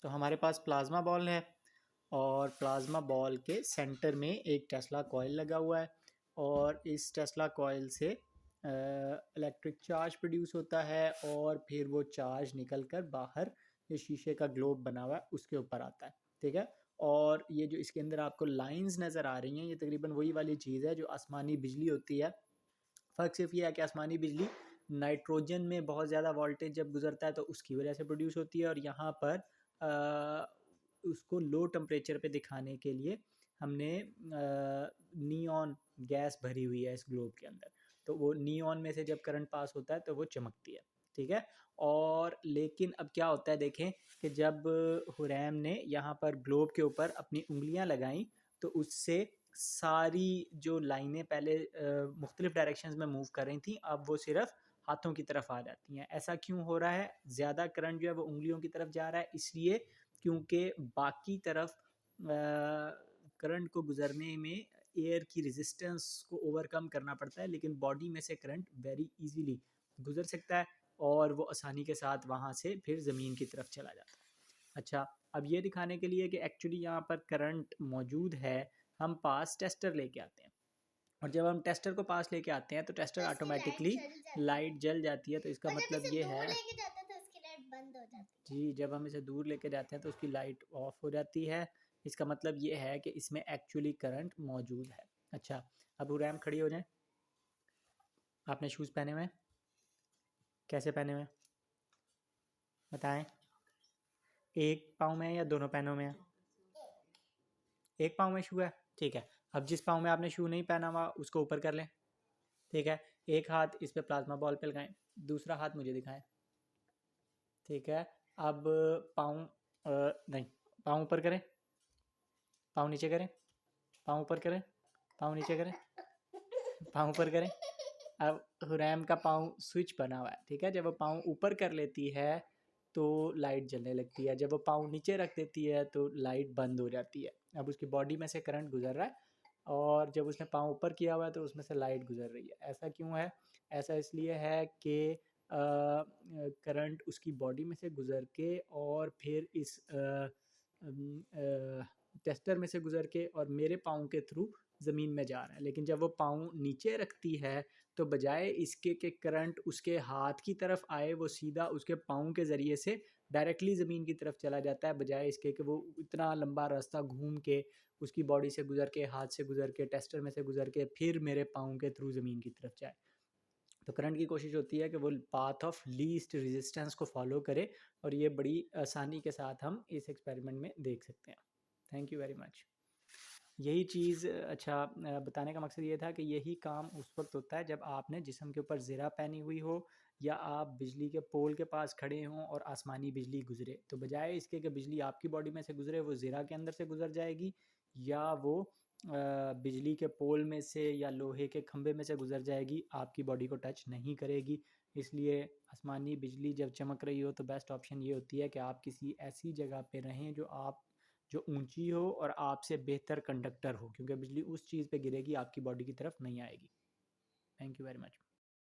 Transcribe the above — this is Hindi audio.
तो हमारे पास प्लाज्मा बॉल है और प्लाज्मा बॉल के सेंटर में एक टेस्ला कॉइल लगा हुआ है और इस टेस्ला कॉइल से इलेक्ट्रिक चार्ज प्रोड्यूस होता है और फिर वो चार्ज निकल कर बाहर ये शीशे का ग्लोब बना हुआ है उसके ऊपर आता है, ठीक है। और ये जो इसके अंदर आपको लाइंस नज़र आ रही हैं ये तकरीबन वही वाली चीज़ है जो आसमानी बिजली होती है। फ़र्क सिर्फ ये है कि आसमानी बिजली नाइट्रोजन में बहुत ज़्यादा वोल्टेज जब गुजरता है तो उसकी वजह से प्रोड्यूस होती है और यहाँ पर उसको लो टेम्परेचर पे दिखाने के लिए हमने नियॉन गैस भरी हुई है इस ग्लोब के अंदर, तो वो नियॉन में से जब करंट पास होता है तो वो चमकती है, ठीक है। और लेकिन अब क्या होता है देखें कि जब हुरैम ने यहाँ पर ग्लोब के ऊपर अपनी उंगलियाँ लगाई तो उससे सारी जो लाइनें पहले मुख्तलिफ डायरेक्शंस में मूव कर रही थी अब वो सिर्फ हाथों की तरफ आ जाती हैं। ऐसा क्यों हो रहा है? ज़्यादा करंट जो है वो उंगलियों की तरफ जा रहा है इसलिए क्योंकि बाकी तरफ करंट को गुजरने में एयर की रेजिस्टेंस को ओवरकम करना पड़ता है, लेकिन बॉडी में से करंट वेरी इजीली गुजर सकता है और वो आसानी के साथ वहाँ से फिर ज़मीन की तरफ चला जाता है। अच्छा, अब ये दिखाने के लिए कि एक्चुअली यहाँ पर करंट मौजूद है हम पास टेस्टर लेके आते हैं और जब हम टेस्टर को पास लेके आते हैं तो टेस्टर ऑटोमेटिकली लाइट जल जाती है। तो इसका मतलब ये है जी, जब हम इसे दूर लेके जाते हैं तो उसकी लाइट ऑफ हो जाती है। इसका मतलब ये है कि इसमें एक्चुअली करंट मौजूद है। अच्छा, अब हुरैम खड़ी हो जाएं। आपने शूज़ पहने हुए हैं? कैसे पहने हुए हैं बताएं? एक पाँव में या दोनों पैरों में है? एक पाँव में शू है, ठीक है। अब जिस पाँव में आपने शू नहीं पहना हुआ उसको ऊपर कर लें, ठीक है। एक हाथ इस पे प्लाज्मा बॉल पे लगाएं, दूसरा हाथ मुझे दिखाएं, ठीक है। अब पाँव नहीं, पाँव ऊपर करें, पाँव नीचे करें, पाँव ऊपर करें, पाँव नीचे करें, पाँव ऊपर करें। अब हुरैम का पाँव स्विच बना हुआ है, ठीक है। जब वो पाँव ऊपर कर लेती है तो लाइट जलने लगती है, जब वो पाँव नीचे रख देती है तो लाइट बंद हो जाती है। अब उसकी बॉडी में से करंट गुजर रहा है और जब उसने पाँव ऊपर किया हुआ है तो उसमें से लाइट गुजर रही है। ऐसा क्यों है? ऐसा इसलिए है कि करंट उसकी बॉडी में से गुजर के और फिर इस टेस्टर में से गुजर के और मेरे पाँव के थ्रू ज़मीन में जा रहा है। लेकिन जब वो पाँव नीचे रखती है तो बजाय इसके कि करंट उसके हाथ की तरफ आए वो सीधा उसके पाँव के ज़रिए से डायरेक्टली ज़मीन की तरफ चला जाता है, बजाय इसके कि वो इतना लंबा रास्ता घूम के उसकी बॉडी से गुजर के, हाथ से गुजर के, टेस्टर में से गुजर के फिर मेरे पाँव के थ्रू ज़मीन की तरफ जाए। तो करंट की कोशिश होती है कि वो पाथ ऑफ लीस्ट रेजिस्टेंस को फॉलो करे और ये बड़ी आसानी के साथ हम इस एक्सपेरिमेंट में देख सकते हैं। Thank you very much. यही चीज़ अच्छा बताने का मकसद ये था कि यही काम उस वक्त होता है जब आपने जिस्म के ऊपर ज़रा पहनी हुई हो या आप बिजली के पोल के पास खड़े हों और आसमानी बिजली गुजरे, तो बजाय इसके कि बिजली आपकी बॉडी में से गुजरे वो ज़रा के अंदर से गुजर जाएगी या वो बिजली के पोल में से या लोहे के खंभे में से गुजर जाएगी, आपकी बॉडी को टच नहीं करेगी। इसलिए आसमानी बिजली जब चमक रही हो तो बेस्ट ऑप्शन ये होती है कि आप किसी ऐसी जगह पे रहें जो ऊंची हो और आपसे बेहतर कंडक्टर हो, क्योंकि बिजली उस चीज़ पे गिरेगी आपकी बॉडी की तरफ नहीं आएगी। Thank you very much.